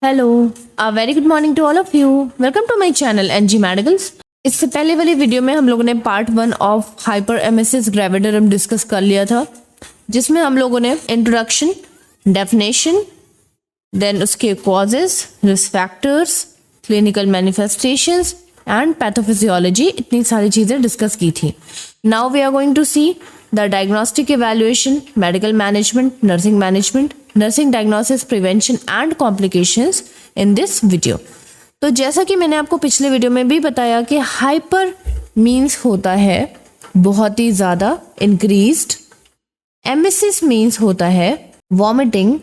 Hello, a very good morning to all of you. Welcome to my channel NG medicals. इससे पहले वाली video में हम लोगों ने part 1 of hyperemesis gravidarum discuss कर लिया था, जिसमें हम लोगों ने इंट्रोडक्शन, डेफिनेशन, देन उसके causes, risk factors, clinical manifestations and pathophysiology, इतनी सारी चीज़ें डिस्कस की थी। Now we are going to see the diagnostic evaluation, medical management, nursing diagnosis, prevention and complications in this video. तो जैसा कि मैंने आपको पिछले वीडियो में भी बताया कि हाइपर मीन्स होता है बहुत ही ज़्यादा इंक्रीज्ड, एमेसिस मीन्स होता है वॉमिटिंग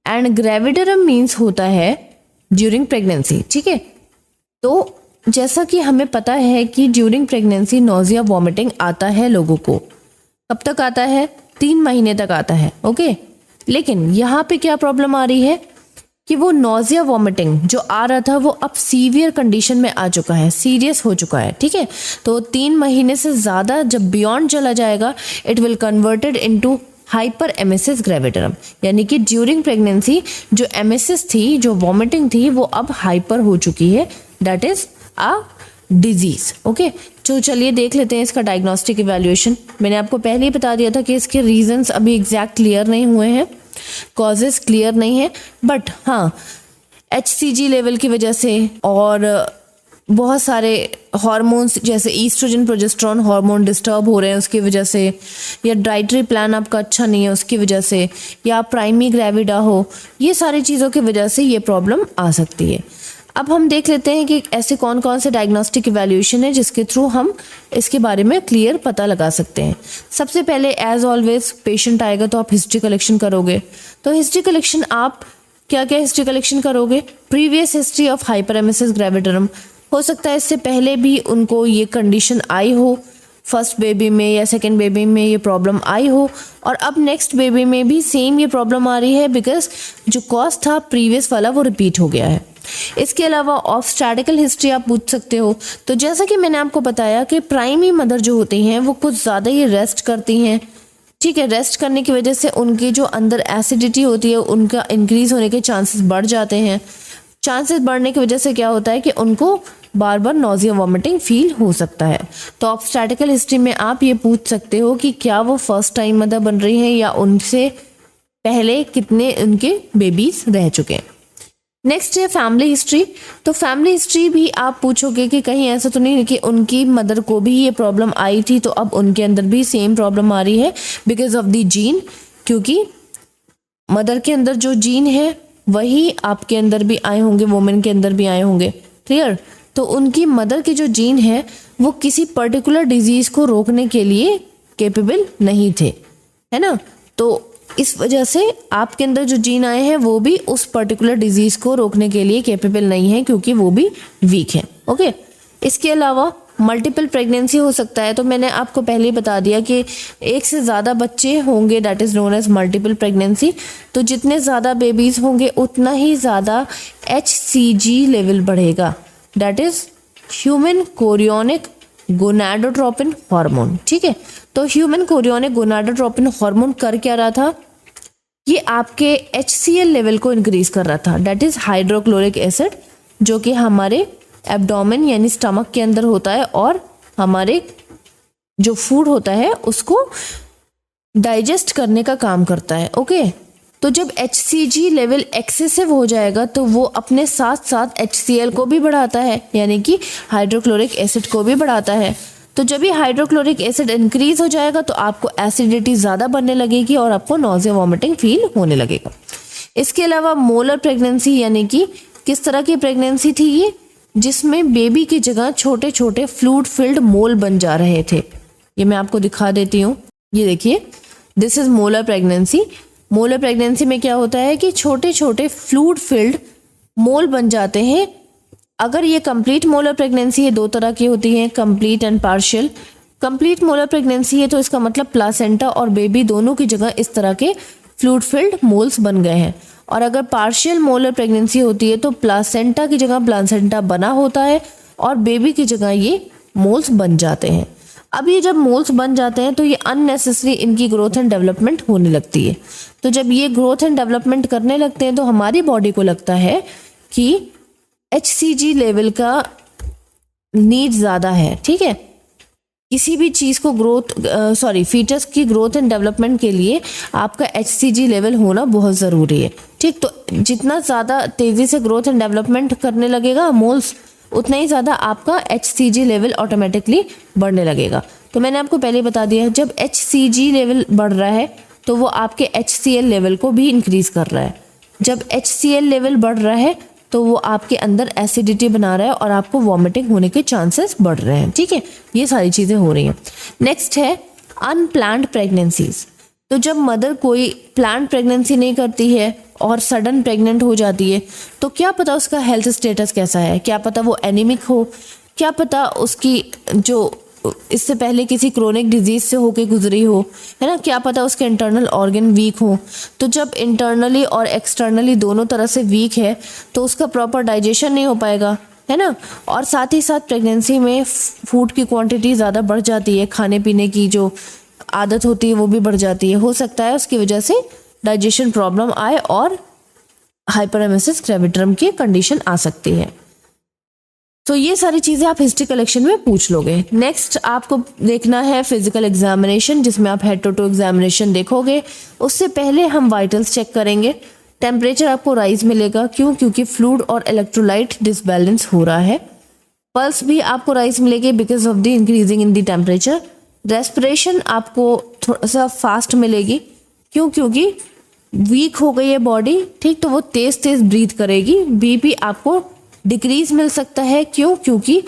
एंड ग्रेविडरम मीन्स होता है ड्यूरिंग प्रेगनेंसी। ठीक है, तो जैसा कि हमें पता है कि ड्यूरिंग प्रेगनेंसी नोजिया वॉमिटिंग आता है लोगों को। कब तक आता है? 3 महीने तक आता है। ओके, लेकिन यहाँ पे क्या प्रॉब्लम आ रही है कि वो नोजिया वॉमिटिंग जो आ रहा था वो अब सीवियर कंडीशन में आ चुका है, सीरियस हो चुका है। ठीक है, तो 3 महीने से ज़्यादा जब बियॉन्ड चला जाएगा, it will converted into hyperemesis gravidarum, यानी कि ड्यूरिंग प्रेगनेंसी जो एमेसिस थी, जो वॉमिटिंग थी, वो अब हाइपर हो चुकी है। That is a disease. Okay, तो चलिए देख लेते हैं इसका डायग्नोस्टिक इवैल्यूएशन। मैंने आपको पहले ही बता दिया था कि इसके रीजंस अभी एग्जैक्ट क्लियर नहीं हुए हैं, कॉजेस क्लियर नहीं है, बट हाँ HCG लेवल की वजह से और बहुत सारे हार्मोन्स जैसे ईस्ट्रोजन, प्रोजेस्टेरोन हार्मोन डिस्टर्ब हो रहे हैं उसकी वजह से, या डाइटरी प्लान आपका अच्छा नहीं है उसकी वजह से, या प्राइमी ग्रेविडा हो, ये सारी चीज़ों की वजह से ये प्रॉब्लम आ सकती है। अब हम देख लेते हैं कि ऐसे कौन कौन से डायग्नोस्टिक इवैल्यूएशन है जिसके थ्रू हम इसके बारे में क्लियर पता लगा सकते हैं। सबसे पहले एज ऑलवेज पेशेंट आएगा तो आप हिस्ट्री कलेक्शन करोगे। तो हिस्ट्री कलेक्शन आप क्या क्या हिस्ट्री कलेक्शन करोगे? प्रीवियस हिस्ट्री ऑफ हाइपरेमेसिस ग्रेविडरम, हो सकता है इससे पहले भी उनको ये कंडीशन आई हो, फर्स्ट बेबी में या सेकेंड बेबी में ये प्रॉब्लम आई हो, और अब नेक्स्ट बेबी में भी सेम ये प्रॉब्लम आ रही है बिकॉज जो कॉज था प्रीवियस वाला वो रिपीट हो गया है। इसके अलावा ऑब्स्टैटिकल हिस्ट्री आप पूछ सकते हो। तो जैसा कि मैंने आपको बताया कि प्राइमी मदर जो होती हैं वो कुछ ज़्यादा ही रेस्ट करती हैं। ठीक है, रेस्ट करने की वजह से उनकी जो अंदर एसिडिटी होती है उनका इंक्रीज होने के चांसेस बढ़ जाते हैं। चांसेस बढ़ने की वजह से क्या होता है कि उनको बार बार नोजिया वॉमिटिंग फील हो सकता है। तो ऑब्स्टैटिकल हिस्ट्री में आप ये पूछ सकते हो कि क्या वो फर्स्ट टाइम मदर बन रही हैं या उनसे पहले कितने उनके बेबीज रह चुके हैं। नेक्स्ट है फैमिली हिस्ट्री। तो फैमिली हिस्ट्री भी आप पूछोगे कि कहीं ऐसा तो नहीं है कि उनकी मदर को भी ये प्रॉब्लम आई थी तो अब उनके अंदर भी सेम प्रॉब्लम आ रही है बिकॉज ऑफ द जीन, क्योंकि मदर के अंदर जो जीन है वही आपके अंदर भी आए होंगे, वुमेन के अंदर भी आए होंगे। क्लियर? तो उनकी मदर के जो जीन है वो किसी पर्टिकुलर डिजीज को रोकने के लिए कैपेबल नहीं थे, है ना। तो इस वजह से आपके अंदर जो जीन आए हैं वो भी उस पर्टिकुलर डिजीज को रोकने के लिए कैपेबल नहीं है क्योंकि वो भी वीक है। ओके, इसके अलावा मल्टीपल प्रेगनेंसी हो सकता है। तो मैंने आपको पहले ही बता दिया कि एक से ज़्यादा बच्चे होंगे, that is known as multiple pregnancy. तो जितने ज़्यादा बेबीज़ होंगे उतना ही ज़्यादा HCG लेवल बढ़ेगा, that is human chorionic gonadotropin hormone. ठीक है, तो ह्यूमन कोरियोनिक गोनाडोट्रोपिन हार्मोन कर क्या रहा था? ये आपके HCl लेवल को इंक्रीज कर रहा था, दैट इज हाइड्रोक्लोरिक एसिड, जो कि हमारे एब्डोमेन यानी स्टमक के अंदर होता है और हमारे जो फूड होता है उसको डाइजेस्ट करने का काम करता है। ओके, तो जब HCG लेवल एक्सेसिव हो जाएगा तो वो अपने साथ साथ HCl को भी बढ़ाता है, यानी कि हाइड्रोक्लोरिक एसिड को भी बढ़ाता है। तो जब ये हाइड्रोक्लोरिक एसिड इंक्रीज हो जाएगा तो आपको एसिडिटी ज़्यादा बनने लगेगी और आपको नोजिया वॉमिटिंग फील होने लगेगा। इसके अलावा मोलर प्रेगनेंसी, यानी कि किस तरह की प्रेगनेंसी थी ये? जिसमें बेबी की जगह छोटे छोटे फ्लूइड फिल्ड मोल बन जा रहे थे। ये मैं आपको दिखा देती हूँ, ये देखिए, this is molar pregnancy. Molar pregnancy में क्या होता है कि छोटे छोटे फ्लूइड फिल्ड मोल बन जाते हैं। अगर ये कंप्लीट मोलर प्रेगनेंसी है, 2 तरह की होती हैं, complete and partial. Complete molar pregnancy है तो इसका मतलब प्लासेंटा और बेबी दोनों की जगह इस तरह के फ्लूइड फिल्ड मोल्स बन गए हैं। और अगर पार्शियल मोलर प्रेगनेंसी होती है तो प्लासेंटा की जगह प्लासेंटा बना होता है और बेबी की जगह ये मोल्स बन जाते हैं। अब ये जब मोल्स बन जाते हैं तो ये अननेसेसरी इनकी ग्रोथ एंड डेवलपमेंट होने लगती है। तो जब ये ग्रोथ एंड डेवलपमेंट करने लगते हैं तो हमारी बॉडी को लगता है कि HCG लेवल का नीड ज़्यादा है, ठीक है। किसी भी चीज़ को फीटस की ग्रोथ एंड डेवलपमेंट के लिए आपका HCG लेवल होना बहुत ज़रूरी है, ठीक। तो जितना ज़्यादा तेज़ी से ग्रोथ एंड डेवलपमेंट करने लगेगा मोल्स, उतना ही ज़्यादा आपका HCG लेवल ऑटोमेटिकली बढ़ने लगेगा। तो मैंने आपको पहले बता दिया, जब HCG लेवल बढ़ रहा है तो वो आपके HCl लेवल को भी इंक्रीज़ कर रहा है। जब HCl लेवल बढ़ रहा है तो वो आपके अंदर एसिडिटी बना रहा है और आपको वॉमिटिंग होने के चांसेस बढ़ रहे हैं, ठीक है। ये सारी चीज़ें हो रही हैं। नेक्स्ट है अनप्लान्ड प्रेगनेंसीज। तो जब मदर कोई प्लान्ड प्रेगनेंसी नहीं करती है और सडन प्रेग्नेंट हो जाती है, तो क्या पता उसका हेल्थ स्टेटस कैसा है, क्या पता वो एनीमिक हो, क्या पता उसकी जो इससे पहले किसी क्रोनिक डिजीज से होके गुजरी हो, है ना, क्या पता उसके इंटरनल ऑर्गन वीक हो। तो जब इंटरनली और एक्सटर्नली दोनों तरह से वीक है तो उसका प्रॉपर डाइजेशन नहीं हो पाएगा, है ना। और साथ ही साथ प्रेगनेंसी में फूड की क्वांटिटी ज़्यादा बढ़ जाती है, खाने पीने की जो आदत होती है वो भी बढ़ जाती है। हो सकता है उसकी वजह से डाइजेशन प्रॉब्लम आए और हाइपरएमेसिस ग्रेविडरम की कंडीशन आ सकती है। तो ये सारी चीज़ें आप हिस्ट्री कलेक्शन में पूछ लोगे। नेक्स्ट आपको देखना है फिजिकल एग्जामिनेशन, जिसमें आप हेड टू टू एग्जामिनेशन देखोगे। उससे पहले हम वाइटल्स चेक करेंगे। टेम्परेचर आपको राइज मिलेगा, क्यों? क्योंकि फ्लूइड और इलेक्ट्रोलाइट डिसबैलेंस हो रहा है। पल्स भी आपको राइज मिलेगी because of the increasing in the temperature. Respiration आपको थोड़ा सा फास्ट मिलेगी, क्यों? क्योंकि वीक हो गई है बॉडी, ठीक, तो वो तेज तेज ब्रीथ करेगी। बीपी आपको डिक्रीज मिल सकता है, क्यों? क्योंकि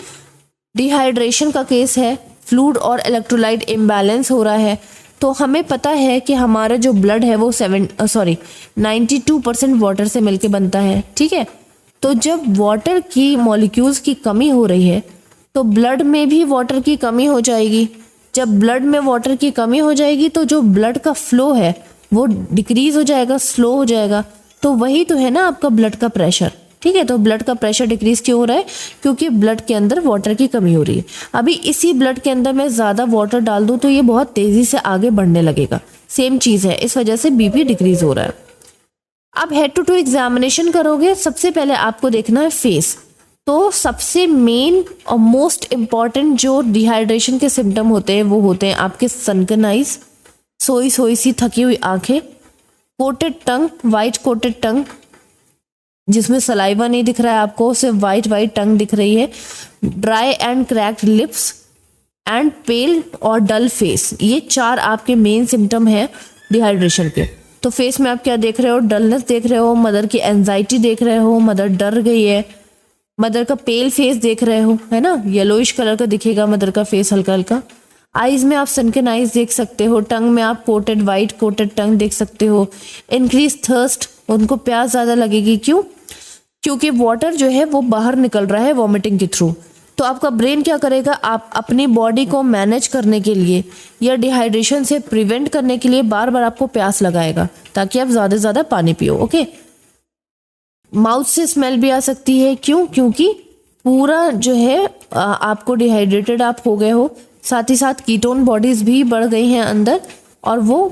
डिहाइड्रेशन का केस है, फ्लूइड और इलेक्ट्रोलाइट इम्बैलेंस हो रहा है। तो हमें पता है कि हमारा जो ब्लड है वो 92% वाटर से मिलके बनता है, ठीक है। तो जब वाटर की मॉलिक्यूल्स की कमी हो रही है तो ब्लड में भी वाटर की कमी हो जाएगी। जब ब्लड में वाटर की कमी हो जाएगी तो जो ब्लड का फ्लो है वो डिक्रीज हो जाएगा, स्लो हो जाएगा। तो वही तो है ना आपका ब्लड का प्रेशर, ठीक है। तो ब्लड का प्रेशर डिक्रीज क्यों हो रहा है? क्योंकि ब्लड के अंदर वाटर की कमी हो रही है। अभी इसी ब्लड के अंदर मैं ज़्यादा वाटर डाल दूं तो ये बहुत तेज़ी से आगे बढ़ने लगेगा। सेम चीज़ है, इस वजह से बीपी डिक्रीज हो रहा है। अब हेड टू टू एग्जामिनेशन करोगे, सबसे पहले आपको देखना है फेस। तो सबसे मेन और मोस्ट इम्पॉर्टेंट जो डिहाइड्रेशन के सिम्टम होते हैं वो होते हैं आपके सनकन आइज, सोई सोई सी थकी हुई आंखें, कोटेड टंग, वाइट कोटेड टंग जिसमें सलाइवा नहीं दिख रहा है आपको, सिर्फ वाइट वाइट टंग दिख रही है, dry and cracked lips and pale और डल फेस। ये 4 आपके मेन सिम्टम है डिहाइड्रेशन के। तो फेस में आप क्या देख रहे हो? डलनेस देख रहे हो, मदर की एंजाइटी देख रहे हो, मदर डर गई है, मदर का पेल फेस देख रहे हो, है ना, येलोइश कलर का दिखेगा मदर का फेस हल्का हल्का। आइज में आप सनकन आइज देख सकते हो, टंग में आप कोटेड वाइट कोटेड टंग देख सकते हो। इंक्रीज थर्स्ट, उनको प्यास ज़्यादा लगेगी, क्यों? क्योंकि वाटर जो है वो बाहर निकल रहा है वॉमिटिंग के थ्रू। तो आपका ब्रेन क्या करेगा? आप अपनी बॉडी को मैनेज करने के लिए या डिहाइड्रेशन से प्रिवेंट करने के लिए बार बार आपको प्यास लगाएगा ताकि आप ज़्यादा से ज़्यादा पानी पियो, ओके। माउथ से स्मेल भी आ सकती है, क्यों? क्योंकि पूरा जो है आपको डिहाइड्रेटेड आप हो गए हो, साथ ही साथ कीटोन बॉडीज भी बढ़ गई हैं अंदर और वो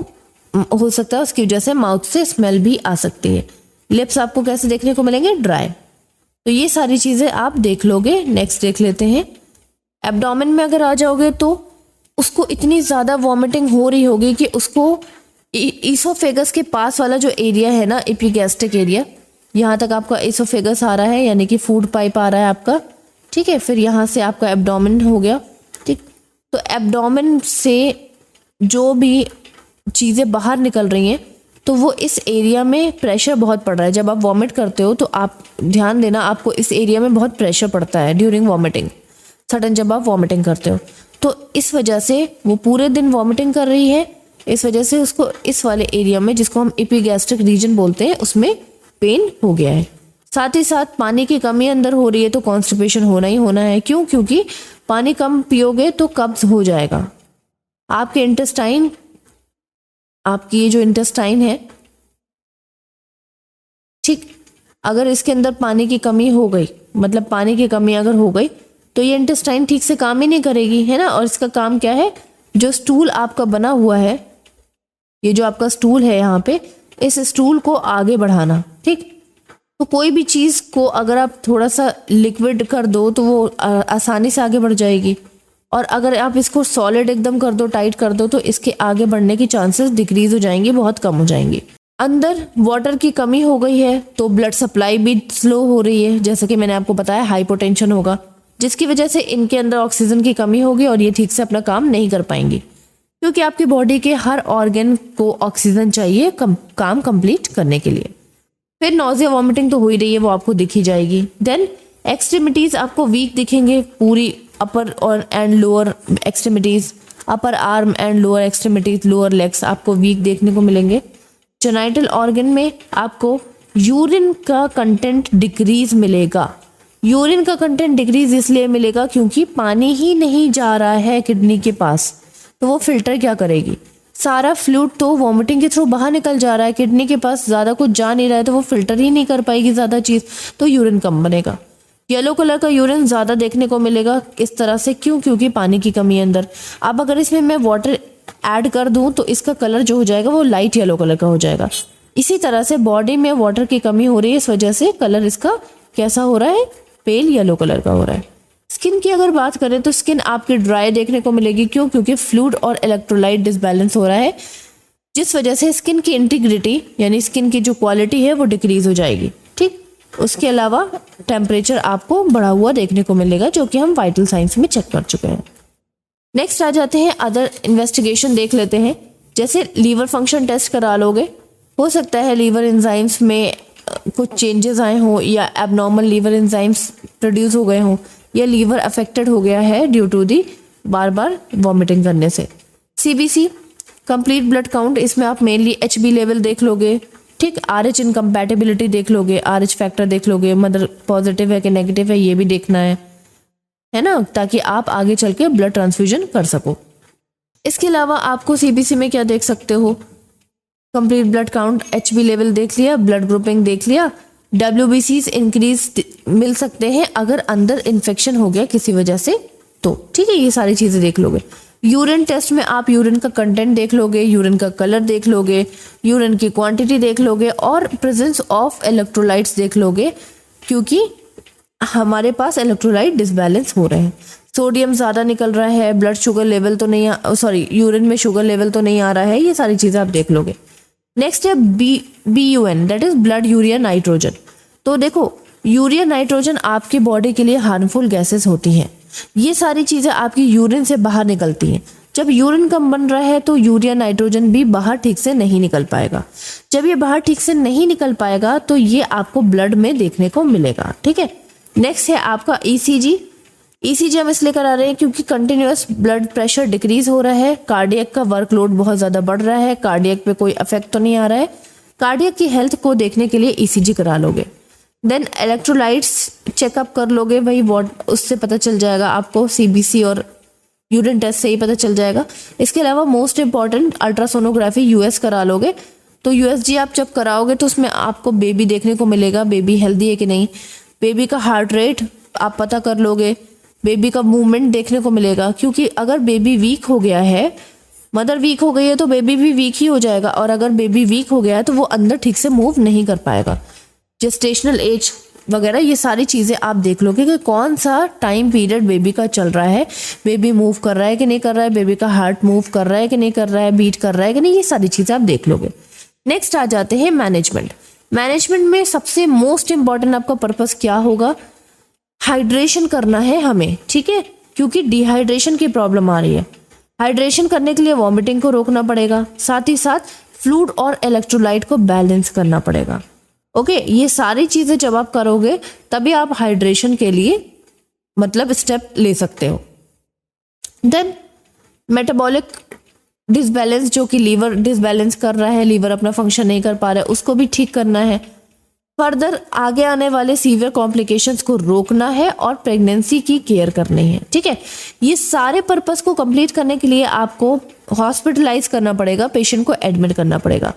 हो सकता है उसकी वजह से माउथ से स्मेल भी आ सकती है। लिप्स आपको कैसे देखने को मिलेंगे? ड्राई। तो ये सारी चीज़ें आप देख लोगे। नेक्स्ट देख लेते हैं एब्डोमेन में अगर आ जाओगे तो उसको इतनी ज़्यादा वॉमिटिंग हो रही होगी कि उसको ईसोफेगस के पास वाला जो एरिया है ना, एपिगैस्ट्रिक एरिया, यहाँ तक आपका ईसोफेगस आ रहा है, यानी कि फूड पाइप आ रहा है आपका, ठीक है। फिर यहाँ से आपका एब्डोमेन हो गया, ठीक। तो एब्डोमेन से जो भी चीज़ें बाहर निकल रही हैं तो वो इस एरिया में प्रेशर बहुत पड़ रहा है। जब आप वॉमिट करते हो तो आप ध्यान देना, आपको इस एरिया में बहुत प्रेशर पड़ता है ड्यूरिंग वॉमिटिंग, सडन जब आप वॉमिटिंग करते हो। तो इस वजह से वो पूरे दिन वॉमिटिंग कर रही है, इस वजह से उसको इस वाले एरिया में, जिसको हम एपिगैस्ट्रिक रीजन बोलते हैं, उसमें पेन हो गया है। साथ ही साथ पानी की कमी अंदर हो रही है तो कॉन्स्टिपेशन होना ही होना है, क्यों? क्योंकि पानी कम पियोगे तो कब्ज हो जाएगा। आपके इंटेस्टाइन, आपकी ये जो इंटेस्टाइन है, ठीक, अगर इसके अंदर पानी की कमी हो गई, मतलब पानी की कमी अगर हो गई तो ये इंटेस्टाइन ठीक से काम ही नहीं करेगी, है ना। और इसका काम क्या है? जो स्टूल आपका बना हुआ है, ये जो आपका स्टूल है यहाँ पे, इस स्टूल को आगे बढ़ाना, ठीक। तो तो कोई भी चीज़ को अगर आप थोड़ा सा लिक्विड कर दो तो वो आसानी से आगे बढ़ जाएगी, और अगर आप इसको सॉलिड एकदम कर दो, टाइट कर दो, तो इसके आगे बढ़ने की चांसेस डिक्रीज हो जाएंगी, बहुत कम हो जाएंगी। अंदर वाटर की कमी हो गई है तो ब्लड सप्लाई भी स्लो हो रही है, जैसे कि मैंने आपको बताया हाइपोटेंशन होगा, जिसकी वजह से इनके अंदर ऑक्सीजन की कमी होगी और ये ठीक से अपना काम नहीं कर पाएंगी, क्योंकि आपकी बॉडी के हर ऑर्गन को ऑक्सीजन चाहिए काम कंप्लीट करने के लिए। फिर नॉजिया वॉमिटिंग तो हो ही रही है, वो आपको दिख ही जाएगी। देन एक्सट्रीमिटीज आपको वीक दिखेंगे, पूरी अपर और and lower extremities, upper arm and lower extremities, lower legs आपको वीक देखने को मिलेंगे। जेनाइटल ऑर्गन में आपको यूरिन का कंटेंट डिक्रीज मिलेगा। यूरिन का कंटेंट डिक्रीज इसलिए मिलेगा क्योंकि पानी ही नहीं जा रहा है किडनी के पास, तो वो फिल्टर क्या करेगी, सारा फ्लूइड तो वॉमिटिंग के थ्रू बाहर निकल जा रहा है, किडनी के पास ज़्यादा कुछ जा नहीं रहा है, तो वो फिल्टर ही नहीं कर पाएगी ज़्यादा चीज़, तो यूरिन कम बनेगा। येलो कलर का यूरिन ज़्यादा देखने को मिलेगा इस तरह से, क्यों, क्योंकि पानी की कमी है अंदर। अब अगर इसमें मैं वाटर ऐड कर दूं तो इसका कलर जो हो जाएगा वो लाइट येलो कलर का हो जाएगा। इसी तरह से बॉडी में वाटर की कमी हो रही है, इस वजह से कलर इसका कैसा हो रहा है, पेल येलो कलर का हो रहा है। स्किन की अगर बात करें तो स्किन आपकी ड्राई देखने को मिलेगी, क्यों, क्योंकि फ्लूइड और इलेक्ट्रोलाइट डिसबैलेंस हो रहा है, जिस वजह से स्किन की इंटीग्रिटी यानी स्किन की जो क्वालिटी है वो डिक्रीज हो जाएगी। ठीक, उसके अलावा टेम्परेचर आपको बढ़ा हुआ देखने को मिलेगा, जो कि हम वाइटल साइंस में चेक कर चुके हैं। नेक्स्ट आ जाते हैं अदर इन्वेस्टिगेशन देख लेते हैं। जैसे लीवर फंक्शन टेस्ट करा लोगे, हो सकता है लीवर एंजाइम्स में कुछ चेंजेस आए हों, या एबनॉर्मल लीवर एंजाइम्स प्रोड्यूस हो गए हों, या लीवर अफेक्टेड हो गया है ड्यू टू दी बार बार वॉमिटिंग करने से। सीबीसी कंप्लीट ब्लड काउंट, इसमें आप मेनली एचबी लेवल देख लोगे। ठीक, आरएच इनकम्पैटिबिलिटी देख लोगे, आरएच फैक्टर देख लोगे, मदर पॉजिटिव है कि नेगेटिव है ये भी देखना है ना, ताकि आप आगे चल के ब्लड ट्रांसफ्यूजन कर सको। इसके अलावा आपको सीबीसी में क्या देख सकते हो, complete blood count, HB level देख लिया, ब्लड ग्रुपिंग देख लिया, WBCs इंक्रीज मिल सकते हैं अगर अंदर इन्फेक्शन हो गया किसी वजह से, तो ठीक है, ये सारी चीज़ें देख लोगे। यूरिन टेस्ट में आप यूरिन का कंटेंट देख लोगे, यूरिन का कलर देख लोगे, यूरिन की क्वांटिटी देख लोगे, और प्रेजेंस ऑफ इलेक्ट्रोलाइट्स देख लोगे, क्योंकि हमारे पास इलेक्ट्रोलाइट डिसबैलेंस हो रहे हैं। सोडियम ज़्यादा निकल रहा है, ब्लड शुगर लेवल तो नहीं, यूरिन में शुगर लेवल तो नहीं आ रहा है, ये सारी चीज़ें आप देख लोगे। नेक्स्ट है BUN, that is blood urea nitrogen. तो देखो, यूरिया नाइट्रोजन आपकी बॉडी के लिए हार्मफुल गैसेस होती हैं, ये सारी चीज़ें आपकी यूरिन से बाहर निकलती हैं। जब यूरिन कम बन रहा है तो यूरिया नाइट्रोजन भी बाहर ठीक से नहीं निकल पाएगा। जब ये बाहर ठीक से नहीं निकल पाएगा तो ये आपको ब्लड में देखने को मिलेगा। ठीक है, नेक्स्ट है आपका ECG। ECG हम इसलिए करा रहे हैं क्योंकि कंटिन्यूअस ब्लड प्रेशर डिक्रीज हो रहा है, कार्डियक का वर्कलोड बहुत ज़्यादा बढ़ रहा है, कार्डियक पे कोई इफेक्ट तो नहीं आ रहा है, कार्डियक की हेल्थ को देखने के लिए ECG करा लोगे। देन इलेक्ट्रोलाइट्स चेकअप कर लोगे, वही उससे पता चल जाएगा आपको, CBC और यूरिन टेस्ट से ही पता चल जाएगा। इसके अलावा मोस्ट इंपॉर्टेंट अल्ट्रासोनोग्राफी US करा लोगे। तो USG आप जब कराओगे तो उसमें आपको बेबी देखने को मिलेगा, बेबी हेल्दी है कि नहीं, बेबी का हार्ट रेट आप पता कर लोगे, बेबी का मूवमेंट देखने को मिलेगा, क्योंकि अगर बेबी वीक हो गया है, मदर वीक हो गई है तो बेबी भी वीक ही हो जाएगा, और अगर बेबी वीक हो गया है तो वो अंदर ठीक से मूव नहीं कर पाएगा। जेस्टेशनल एज वगैरह ये सारी चीज़ें आप देख लोगे कि कौन सा टाइम पीरियड बेबी का चल रहा है, बेबी मूव कर रहा है कि नहीं कर रहा है, बेबी का हार्ट मूव कर रहा है कि नहीं कर रहा है, बीट कर रहा है कि नहीं, ये सारी चीज़ें आप देख लोगे। नेक्स्ट आ जाते हैं मैनेजमेंट। मैनेजमेंट में सबसे मोस्ट इंपॉर्टेंट आपका पर्पस क्या होगा, हाइड्रेशन करना है हमें। ठीक है, क्योंकि डिहाइड्रेशन की प्रॉब्लम आ रही है। हाइड्रेशन करने के लिए वॉमिटिंग को रोकना पड़ेगा, साथ ही साथ फ्लूइड और इलेक्ट्रोलाइट को बैलेंस करना पड़ेगा। ओके, ये सारी चीज़ें जब आप करोगे तभी आप हाइड्रेशन के लिए मतलब स्टेप ले सकते हो। देन मेटाबॉलिक डिसबैलेंस, जो कि लीवर डिसबैलेंस कर रहा है, लीवर अपना फंक्शन नहीं कर पा रहा है, उसको भी ठीक करना है। फर्दर आगे आने वाले सीवियर कॉम्प्लिकेशंस को रोकना है और प्रेगनेंसी की केयर करनी है। ठीक है, ये सारे पर्पस को कंप्लीट करने के लिए आपको हॉस्पिटलाइज करना पड़ेगा, पेशेंट को एडमिट करना पड़ेगा।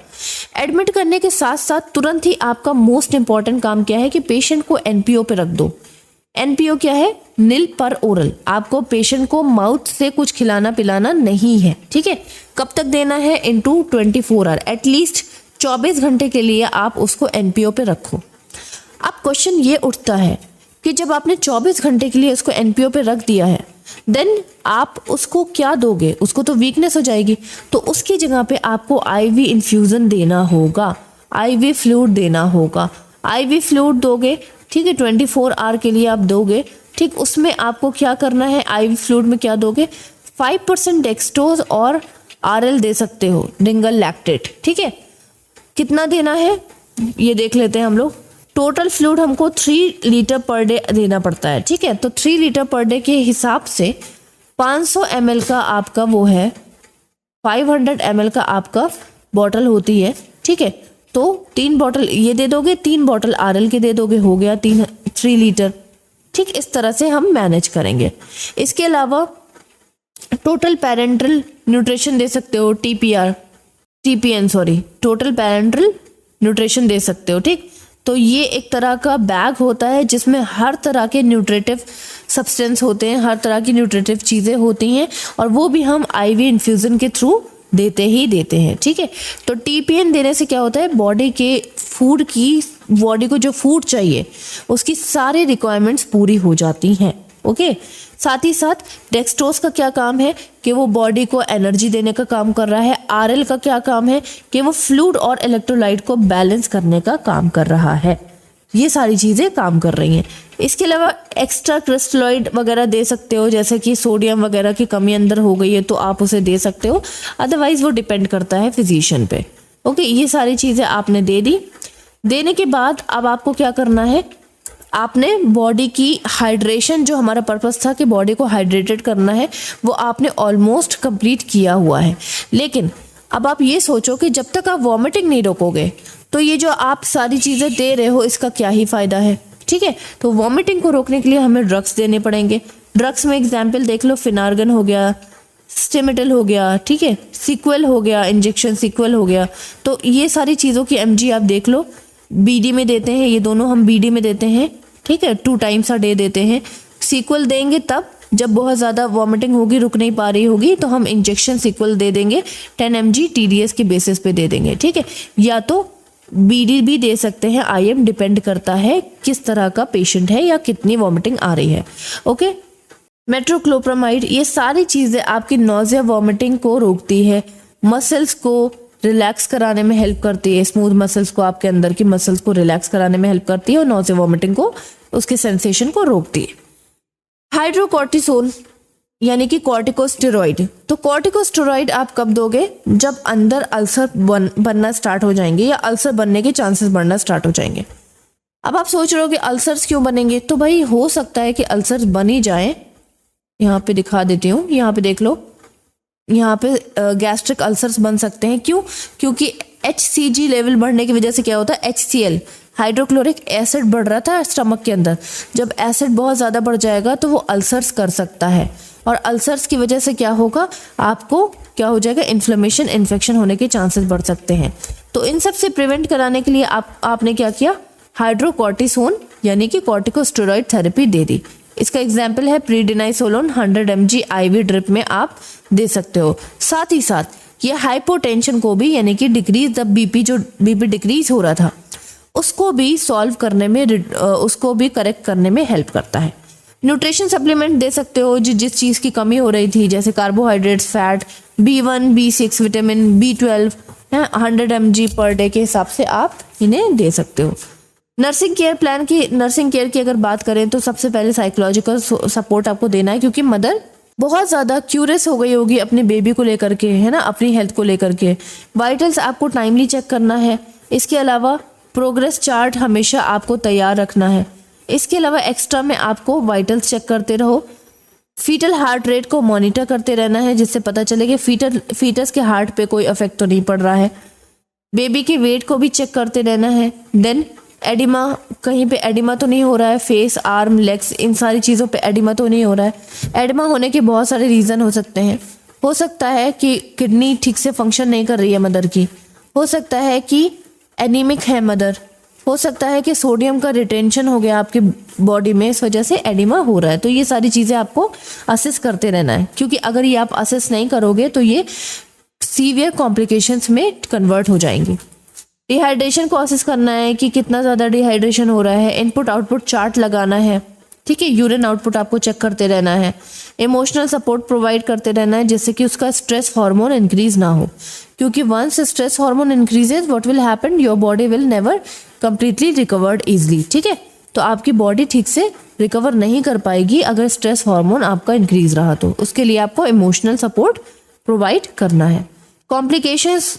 एडमिट करने के साथ साथ तुरंत ही आपका मोस्ट इंपॉर्टेंट काम क्या है कि पेशेंट को NPO पे रख दो। NPO क्या है, नील पर ओरल। आपको पेशेंट को माउथ से कुछ खिलाना पिलाना नहीं है। ठीक है, कब तक देना है, इनटू 24 आवर, एटलीस्ट 24 घंटे के लिए आप उसको NPO पे रखो। अब क्वेश्चन ये उठता है कि जब आपने 24 घंटे के लिए उसको एनपीओ पे रख दिया है, देन आप उसको क्या दोगे? उसको तो वीकनेस हो जाएगी, तो उसकी जगह पे आपको आईवी इन्फ्यूजन देना होगा, आईवी फ्लूइड देना होगा। आईवी फ्लूइड दोगे, ठीक है, 24 आवर के लिए आप दोगे, ठीक। उसमें आपको क्या करना है, आईवी फ्लूइड में क्या दोगे? 5% डेक्सट्रोज और आरएल दे सकते हो, रिंगल लैक्टेट, ठीक है। कितना देना है ये देख लेते हैं हम लोग। टोटल फ्लूइड हमको 3 लीटर पर डे देना पड़ता है, ठीक है। तो 3 लीटर पर डे के हिसाब से 500 ml का आपका वो है, 500 ml का आपका बॉटल होती है, ठीक है। तो 3 बॉटल ये दे दोगे, 3 बॉटल आरएल के दे दोगे, हो गया 3 लीटर, ठीक। इस तरह से हम मैनेज करेंगे। इसके अलावा टोटल पेरेंटल न्यूट्रिशन दे सकते हो, TPN sorry, total parenteral nutrition दे सकते हो, ठीक। तो ये एक तरह का बैग होता है जिसमें हर तरह के न्यूट्रिटिव सब्सटेंस होते हैं, हर तरह की न्यूट्रिटिव चीज़ें होती हैं, और वो भी हम आईवी इन्फ्यूज़न के थ्रू देते ही देते हैं, ठीक है। तो टीपीएन देने से क्या होता है, बॉडी को जो फूड चाहिए उसकी सारी रिक्वायरमेंट्स पूरी हो जाती हैं, ओके। साथ ही साथ डेक्सट्रोज का क्या काम है कि वो बॉडी को एनर्जी देने का काम कर रहा है। आरएल का क्या काम है कि वो फ्लूइड और इलेक्ट्रोलाइट को बैलेंस करने का काम कर रहा है। ये सारी चीज़ें काम कर रही हैं। इसके अलावा एक्स्ट्रा क्रिस्टलॉइड वगैरह दे सकते हो, जैसे कि सोडियम वगैरह की कमी अंदर हो गई है तो आप उसे दे सकते हो, अदरवाइज वो डिपेंड करता है फिजिशियन पे, ओके। ये सारी चीज़ें आपने दे दी। देने के बाद अब आपको क्या करना है, आपने बॉडी की हाइड्रेशन, जो हमारा पर्पस था कि बॉडी को हाइड्रेटेड करना है, वो आपने ऑलमोस्ट कंप्लीट किया हुआ है। लेकिन अब आप ये सोचो कि जब तक आप वॉमिटिंग नहीं रोकोगे तो ये जो आप सारी चीज़ें दे रहे हो इसका क्या ही फ़ायदा है, ठीक है। तो वॉमिटिंग को रोकने के लिए हमें ड्रग्स देने पड़ेंगे। ड्रग्स में एग्जाम्पल देख लो, फिनार्गन हो गया, स्टेमिटल हो गया, ठीक है, सीक्वल हो गया, इंजेक्शन सीक्वल हो गया। तो ये सारी चीज़ों की एमजी आप देख लो, बीडी में देते हैं, ये दोनों हम बीडी में देते हैं, ठीक है, 2 टाइम्स अ डे देते हैं। सीक्वल देंगे तब जब बहुत ज़्यादा वॉमिटिंग होगी, रुक नहीं पा रही होगी, तो हम इंजेक्शन सीक्वल दे देंगे, 10 mg TDS के बेसिस पे दे देंगे, ठीक है। या तो बीडी भी दे सकते हैं, IM डिपेंड करता है किस तरह का पेशेंट है या कितनी वॉमिटिंग आ रही है, ओके। मेट्रोक्लोप्रामाइड, ये सारी चीज़ें आपकी नोज़िया वॉमिटिंग को रोकती है, मसल्स को रिलैक्स कराने में हेल्प करती है, स्मूथ मसल्स को, आपके अंदर की मसल्स को रिलैक्स कराने में हेल्प करती है, और नोज़िया वॉमिटिंग को, उसके सेंसेशन को रोकती है। हाइड्रोकॉर्टिसोन यानी कि कॉर्टिकोस्टेरॉइड, तो कॉर्टिकोस्टेरॉइड आप कब दोगे, जब अंदर अल्सर बनना स्टार्ट हो जाएंगे या अल्सर बनने के चांसेस बढ़ना स्टार्ट हो जाएंगे। अब आप सोच रहे हो कि अल्सर्स क्यों बनेंगे, तो भाई हो सकता है कि अल्सर्स बन ही जाए। यहाँ पे दिखा देती हूँ, यहाँ पे देख लो, यहाँ पे गैस्ट्रिक अल्सर्स बन सकते हैं। क्यों? क्योंकि HCG लेवल बढ़ने की वजह से क्या होता है, HCl हाइड्रोक्लोरिक एसिड बढ़ रहा था स्टमक के अंदर। जब एसिड बहुत ज़्यादा बढ़ जाएगा तो वो अल्सर्स कर सकता है, और अल्सर्स की वजह से क्या होगा, आपको क्या हो जाएगा, इन्फ्लेमेशन, इन्फेक्शन होने के चांसेस बढ़ सकते हैं। तो इन सब से प्रिवेंट कराने के लिए आपने क्या किया, हाइड्रोकॉर्टिसोन यानी कि कॉर्टिकोस्टेरॉइड थेरेपी दे दी। इसका एग्जाम्पल है प्रीडिनाइसोलोन 100 mg IV ड्रिप में आप दे सकते हो। साथ ही साथ ये हाइपोटेंशन को भी, यानी कि डिक्रीज द बीपी, जो बीपी डिक्रीज हो रहा था उसको भी सॉल्व करने में, उसको भी करेक्ट करने में हेल्प करता है। न्यूट्रिशन सप्लीमेंट दे सकते हो जिस चीज़ की कमी हो रही थी, जैसे carbohydrates, fat, B1, B6, vitamin B12, 100 mg per day के हिसाब से आप इन्हें दे सकते हो। नर्सिंग केयर की अगर बात करें तो सबसे पहले साइकोलॉजिकल सपोर्ट आपको देना है, क्योंकि मदर बहुत ज़्यादा क्यूरियस हो गई होगी अपने बेबी को लेकर के, है ना, अपनी हेल्थ को लेकर के। वाइटल्स आपको टाइमली चेक करना है। इसके अलावा प्रोग्रेस चार्ट हमेशा आपको तैयार रखना है। इसके अलावा एक्स्ट्रा में आपको वाइटल्स चेक करते रहो। फीटल हार्ट रेट को मॉनिटर करते रहना है, जिससे पता चले कि फीटस के हार्ट पे कोई इफेक्ट तो नहीं पड़ रहा है। बेबी के वेट को भी चेक करते रहना है। देन एडिमा, कहीं पे एडिमा तो नहीं हो रहा है, फेस, आर्म, लेग्स, इन सारी चीज़ों पे एडिमा तो नहीं हो रहा है। एडिमा होने के बहुत सारे रीज़न हो सकते हैं। हो सकता है कि किडनी ठीक से फंक्शन नहीं कर रही है मदर की, हो सकता है कि एनीमिक है मदर, हो सकता है कि सोडियम का रिटेंशन हो गया आपकी बॉडी में, इस वजह से एडिमा हो रहा है। तो ये सारी चीज़ें आपको असेस करते रहना है, क्योंकि अगर ये आप असेस नहीं करोगे तो ये सीवियर कॉम्प्लिकेशंस में कन्वर्ट हो जाएंगी। डिहाइड्रेशन को असेस करना है कि कितना ज़्यादा डिहाइड्रेशन हो रहा है, इनपुट आउटपुट चार्ट लगाना है, ठीक है, यूरिन आउटपुट आपको चेक करते रहना है, इमोशनल सपोर्ट प्रोवाइड करते रहना है जिससे कि उसका स्ट्रेस हार्मोन इंक्रीज ना हो, क्योंकि once stress hormone increases what will happen, your body will never completely recovered easily, ठीक है। तो आपकी बॉडी ठीक से रिकवर नहीं कर पाएगी अगर स्ट्रेस हार्मोन आपका इंक्रीज रहा तो उसके लिए आपको इमोशनल सपोर्ट प्रोवाइड करना है। कॉम्प्लिकेशंस,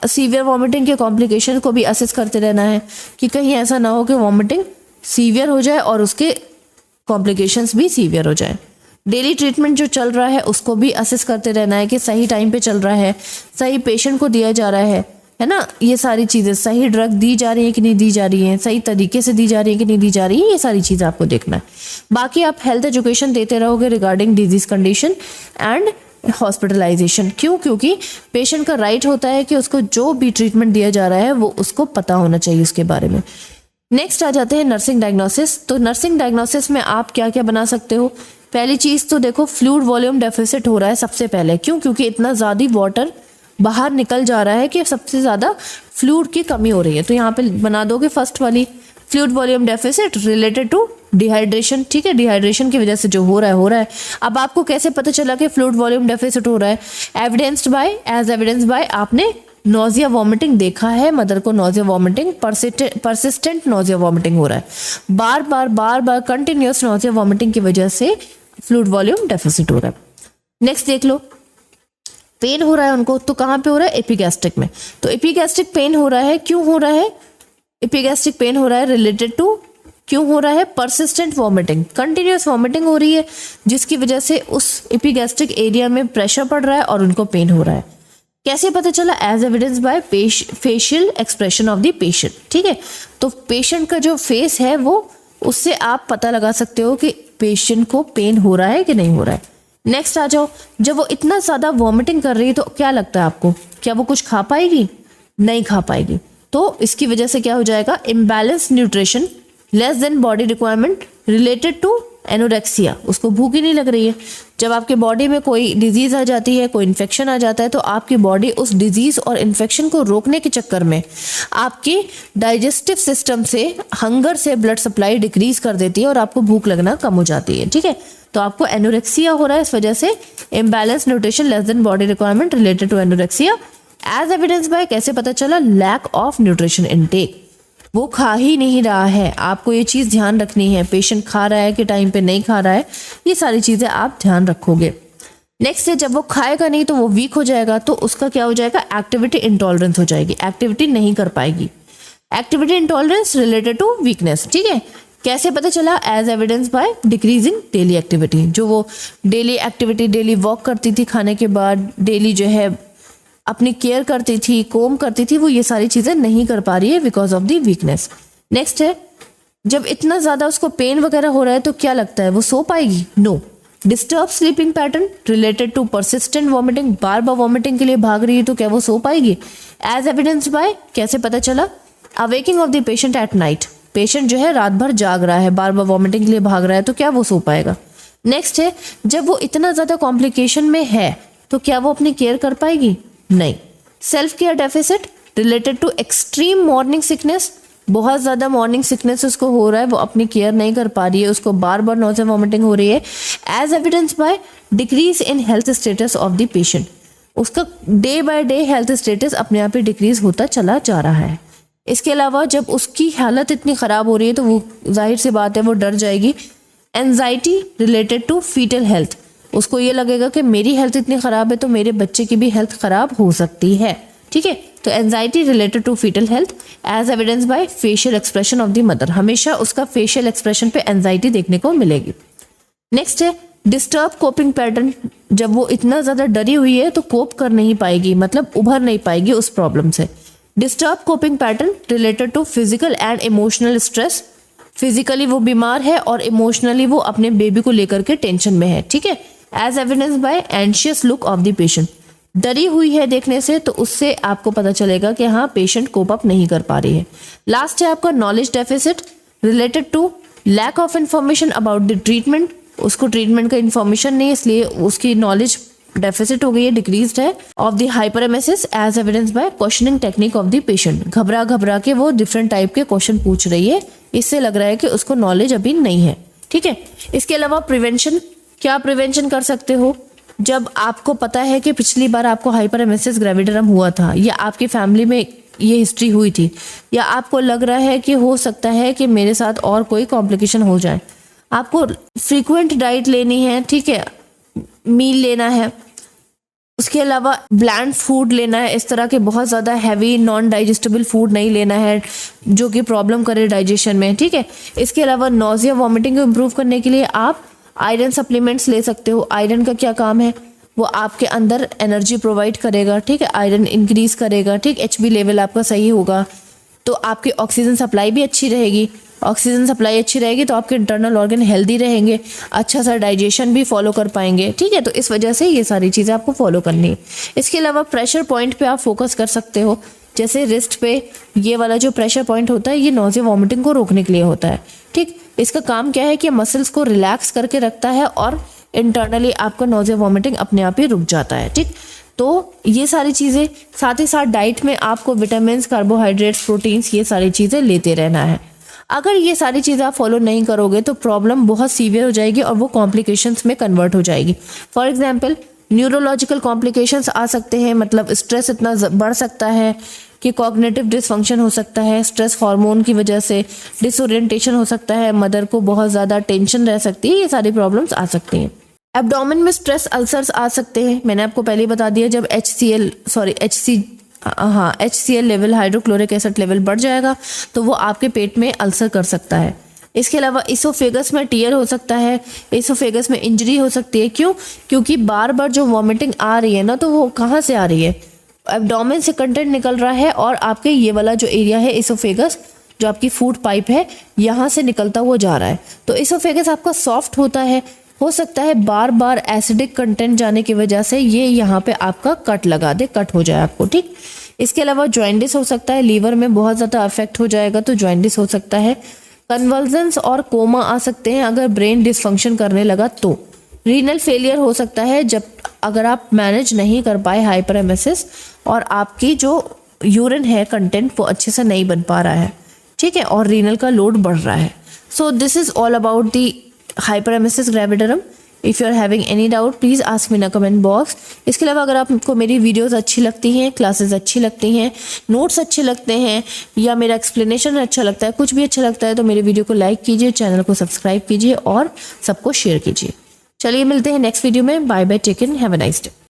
सीवियर वॉमिटिंग के कॉम्प्लिकेशन को भी असेस करते रहना है कि कहीं ऐसा ना हो कि वॉमिटिंग सीवियर हो जाए और उसके कॉम्प्लिकेशंस भी सीवियर हो जाए। डेली ट्रीटमेंट जो चल रहा है उसको भी असेस करते रहना है कि सही टाइम पे चल रहा है, सही पेशेंट को दिया जा रहा है ना, ये सारी चीज़ें, सही ड्रग दी जा रही है कि नहीं दी जा रही है, सही तरीके से दी जा रही है कि नहीं दी जा रही है, ये सारी चीज़ें आपको देखना है। बाकी आप हेल्थ एजुकेशन देते रहोगे regarding disease condition and hospitalization. क्यों? क्योंकि पेशेंट का राइट होता है कि उसको जो भी ट्रीटमेंट दिया जा रहा है वो उसको पता होना चाहिए उसके बारे में। नेक्स्ट आ जाते हैं नर्सिंग डायग्नोसिस। तो नर्सिंग डायग्नोसिस में आप क्या क्या बना सकते हो? पहली चीज़ तो देखो, फ्लूइड वॉल्यूम डेफिसिट हो रहा है सबसे पहले। क्यों? क्योंकि इतना ज़्यादा वाटर बाहर निकल जा रहा है कि सबसे ज़्यादा फ्लूइड की कमी हो रही है। तो यहाँ पे बना दोगे फर्स्ट वाली, fluid volume deficit related to dehydration, ठीक है, डिहाइड्रेशन की वजह से जो हो रहा है। अब आपको कैसे पता चला कि फ्लूइड वॉल्यूम डेफिसिट हो रहा है? एज एविडेंस बाय आपने नोजिया वॉमिटिंग देखा है, मदर को nausea vomiting, persistent nausea vomiting हो रहा है, बार बार कंटिन्यूस नोजिया वॉमिटिंग की वजह से फ्लूइड वॉल्यूम डेफिसिट हो रहा है। नेक्स्ट देख लो, पेन हो रहा है उनको, तो कहाँ पे हो रहा है? एपिगैस्ट्रिक में। तो एपिगैस्ट्रिक पेन हो रहा है, क्यों हो रहा है? एपिगैस्ट्रिक पेन हो रहा है रिलेटेड टू, क्यों हो रहा है? परसिस्टेंट वॉमिटिंग, कंटिन्यूस वॉमिटिंग हो रही है जिसकी वजह से उस एपिगैस्ट्रिक एरिया में प्रेशर पड़ रहा है और उनको पेन हो रहा है। कैसे पता चला? As evidence by facial expression of the patient, ठीक है। तो पेशेंट का जो फेस है वो, उससे आप पता लगा सकते हो कि पेशेंट को पेन हो रहा है कि नहीं हो रहा है। नेक्स्ट आ जाओ, जब वो इतना ज़्यादा वॉमिटिंग कर रही है तो क्या लगता है आपको, क्या वो कुछ खा पाएगी? नहीं खा पाएगी। तो इसकी वजह से क्या हो जाएगा? Imbalance nutrition, less than body requirement related to anorexia, उसको भूख ही नहीं लग रही है। जब आपके बॉडी में कोई डिजीज आ जाती है, कोई इन्फेक्शन आ जाता है, तो आपकी बॉडी उस डिजीज और इन्फेक्शन को रोकने के चक्कर में आपके डाइजेस्टिव सिस्टम से हंगर से ब्लड सप्लाई डिक्रीज कर देती है और आपको भूख लगना कम हो जाती है, ठीक है। तो आपको एनोरेक्सिया हो रहा है इस वजह से, imbalance nutrition, less than body requirement related to anorexia. As evidence by, कैसे पता चला? लैक ऑफ न्यूट्रिशन इनटेक, वो खा ही नहीं रहा है। आपको ये चीज़ ध्यान रखनी है, पेशेंट खा रहा है कि टाइम पे नहीं खा रहा है, ये सारी चीज़ें आप ध्यान रखोगे। नेक्स्ट है, जब वो खाएगा नहीं तो वो वीक हो जाएगा, तो उसका क्या हो जाएगा? एक्टिविटी इंटॉलरेंस हो जाएगी, एक्टिविटी नहीं कर पाएगी। Activity intolerance related to weakness, ठीक है। कैसे पता चला? As evidence by decreasing daily activity, जो वो डेली एक्टिविटी, डेली वॉक करती थी खाने के बाद, डेली जो है अपनी केयर करती थी, कोम करती थी, वो ये सारी चीज़ें नहीं कर पा रही है because of the weakness. Next है, जब इतना ज़्यादा उसको पेन वगैरह हो रहा है तो क्या लगता है वो सो पाएगी? No. Disturb sleeping pattern related to persistent vomiting, बार बार वॉमिटिंग के लिए भाग रही है तो क्या वो सो पाएगी? एज एविडेंस बाय, कैसे पता चला? Awaking of the patient at night, patient जो है रात भर जाग रहा है, बार बार वॉमिटिंग के लिए भाग रहा है, तो क्या वो सो पाएगा? नेक्स्ट है, जब वो इतना ज़्यादा कॉम्प्लिकेशन में है तो क्या वो अपनी केयर कर पाएगी? नहीं। Self care deficit related to extreme morning sickness, बहुत ज़्यादा मॉर्निंग सिकनेस उसको हो रहा है, वो अपनी केयर नहीं कर पा रही है, उसको बार बार नोज़िया वॉमिटिंग हो रही है। As evidence by decrease in health status of the patient, उसका day by day health status अपने आप ही डिक्रीज होता चला जा रहा है। इसके अलावा जब उसकी हालत इतनी ख़राब हो रही है तो वो जाहिर सी बात है वो डर जाएगी। Anxiety related to fetal health, उसको ये लगेगा कि मेरी हेल्थ इतनी ख़राब है तो मेरे बच्चे की भी हेल्थ ख़राब हो सकती है, ठीक है। तो anxiety related to fetal health, as evidence by facial expression of the mother, हमेशा उसका फेशियल एक्सप्रेशन पे एंजाइटी देखने को मिलेगी। नेक्स्ट है डिस्टर्ब कोपिंग पैटर्न, जब वो इतना ज़्यादा डरी हुई है तो कोप कर नहीं पाएगी, मतलब उभर नहीं पाएगी उस प्रॉब्लम से। Disturb coping pattern related to physical and emotional stress, physically वो बीमार है और इमोशनली वो अपने बेबी को लेकर के टेंशन में है, ठीक है। As evidence by anxious look of the patient, डरी हुई है देखने से, तो उससे आपको पता चलेगा कि हाँ पेशेंट कोप अप नहीं कर पा रही है। लास्ट है आपका knowledge deficit related to lack of information about the treatment, उसको ट्रीटमेंट का इन्फॉर्मेशन नहीं, इसलिए उसकी नॉलेज डेफिसिट हो गई है, डिक्रीज्ड है of the hyperemesis as evidence by questioning technique of the patient. घबरा के वो डिफरेंट टाइप के क्वेश्चन पूछ रही है, इससे लग रहा है कि उसको नॉलेज अभी नहीं है। ठीक है, इसके अलावा प्रिवेंशन, क्या प्रिवेंशन कर सकते हो? जब आपको पता है कि पिछली बार आपको हाइपरएमेसिस ग्रेविडरम हुआ था, या आपकी फैमिली में ये हिस्ट्री हुई थी, या आपको लग रहा है कि हो सकता है कि मेरे साथ और कोई कॉम्प्लिकेशन हो जाए, आपको फ्रीक्वेंट डाइट लेनी है। ठीक है, मील लेना है, उसके अलावा ब्लैंड फूड लेना है, इस तरह के बहुत ज़्यादा हैवी नॉन डाइजेस्टेबल फूड नहीं लेना है जो कि प्रॉब्लम करे डाइजेशन में। ठीक है, इसके अलावा नोजिया वॉमिटिंग को इम्प्रूव करने के लिए आप आयरन सप्लीमेंट्स ले सकते हो। आयरन का क्या काम है, वो आपके अंदर एनर्जी प्रोवाइड करेगा। ठीक है, आयरन इंक्रीज करेगा। ठीक, HB लेवल आपका सही होगा तो आपकी ऑक्सीजन सप्लाई भी अच्छी रहेगी। ऑक्सीजन सप्लाई अच्छी रहेगी तो आपके इंटरनल ऑर्गन हेल्दी रहेंगे, अच्छा सा डाइजेशन भी फॉलो कर पाएंगे। ठीक है, तो इस वजह से ये सारी चीज़ें आपको फॉलो करनी है। इसके अलावा प्रेशर पॉइंट पे आप फोकस कर सकते हो, जैसे रिस्ट पे ये वाला जो प्रेशर पॉइंट होता है ये नोजिया वॉमिटिंग को रोकने के लिए होता है। ठीक, इसका काम क्या है कि मसल्स को रिलैक्स करके रखता है और इंटरनली आपका नोजिया वॉमिटिंग अपने आप ही रुक जाता है। ठीक, तो ये सारी चीज़ें, साथ ही साथ डाइट में आपको विटामिन, कार्बोहाइड्रेट्स, प्रोटीन्स, ये सारी चीज़ें लेते रहना है। अगर ये सारी चीज़ें आप फॉलो नहीं करोगे तो प्रॉब्लम बहुत सीवियर हो जाएगी और वो कॉम्प्लिकेशंस में कन्वर्ट हो जाएगी। फॉर एग्जांपल न्यूरोलॉजिकल कॉम्प्लिकेशंस आ सकते हैं, मतलब स्ट्रेस इतना बढ़ सकता है कि कॉग्निटिव डिसफंक्शन हो सकता है, स्ट्रेस हार्मोन की वजह से डिसओरिएंटेशन हो सकता है, मदर को बहुत ज़्यादा टेंशन रह सकती है, ये सारी प्रॉब्लम्स आ सकती हैं। एब्डोमेन में स्ट्रेस अल्सर्स आ सकते हैं, मैंने आपको पहले ही बता दिया। जब HCl level, hydrochloric acid level बढ़ जाएगा तो वो आपके पेट में अल्सर कर सकता है। इसके अलावा इसोफेगस में टीयर हो सकता है, इसोफेगस में इंजरी हो सकती है। क्यों? क्योंकि बार बार जो वॉमिटिंग आ रही है ना, तो वो कहाँ से आ रही है, एब्डोमेन से कंटेंट निकल रहा है और आपके ये वाला जो एरिया है इसोफेगस, जो आपकी फूड पाइप है, यहाँ से निकलता हुआ जा रहा है। तो इसोफेगस आपका सॉफ्ट होता है, हो सकता है बार बार एसिडिक कंटेंट जाने की वजह से ये यहाँ पे आपका कट लगा दे, कट हो जाए आपको। ठीक, इसके अलावा जॉइंडिस हो सकता है, लीवर में बहुत ज़्यादा अफेक्ट हो जाएगा तो जॉइंडिस हो सकता है। कन्वल्जन्स और कोमा आ सकते हैं अगर ब्रेन डिसफंक्शन करने लगा तो। रीनल फेलियर हो सकता है जब अगर आप मैनेज नहीं कर पाए हाइपरएमेसिस और आपकी जो यूरिन है कंटेंट वो अच्छे से नहीं बन पा रहा है। ठीक है, और रीनल का लोड बढ़ रहा है। So this is all about the hyperemesis gravidarum. If you are having any doubt please ask me in a comment box. इसके अलावा अगर आपको मेरी वीडियोस अच्छी लगती हैं, क्लासेस अच्छी लगती हैं, नोट्स अच्छे लगते हैं, या मेरा एक्सप्लेनेशन अच्छा लगता है, कुछ भी अच्छा लगता है, तो मेरे वीडियो को लाइक कीजिए, चैनल को सब्सक्राइब कीजिए और सबको शेयर कीजिए। चलिए मिलते हैं नेक्स्ट वीडियो में। Bye bye, take care, have a nice day.